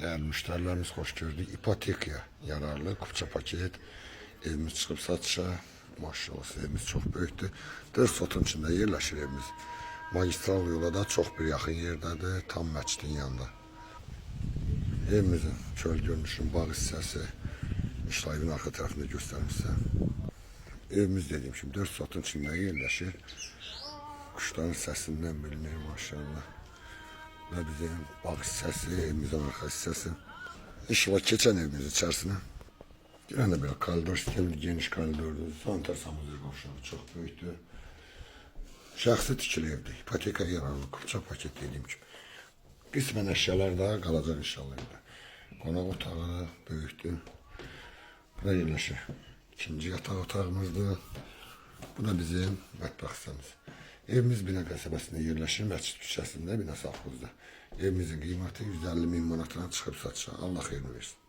Değerli müşterilerimiz hoş gördük. İpotekaya yararlı kupça paket. Evimiz çıkıp satışa. Maşallah evimiz çok büyüktü. 4 sotun içinde yerleşir evimiz. Magistral yola da çok bir yakın yerdedir. Tam məscidin yanında. Evimizin çöl görünüşünün bağ hissəsi. İşlayevin arka tarafında göstermişsə. Evimiz dediğim şimdi 4 sotun içinde yerleşir. Kuşların sesinden bilinir maşallah. Ve bizim bağ hissəsi, evimizin arka hissəsi. İnşallah keçen evimizin içerisine. Yine bir koridor sistemli, geniş koridordu. Sanitar samuzur kavşağı çok büyüktü. Şəxsi tikili evdi. İpoteka yararlı, kupça paket dediğim gibi. Qismən əşyalar da qalacaq inşallah evdə. Qonaq otağı da böyükdür. Buna yerləşir. İkinci yataq otağımızdır. Bu da bizim mətbəx hissəmiz. Evimiz Bina qəsəbəsində yerləşir, Məscid küçəsində, Bina Safxozda. Evimizin qiyməti 150 min manatdan çıxıb satışa. Allah xeyrini versin.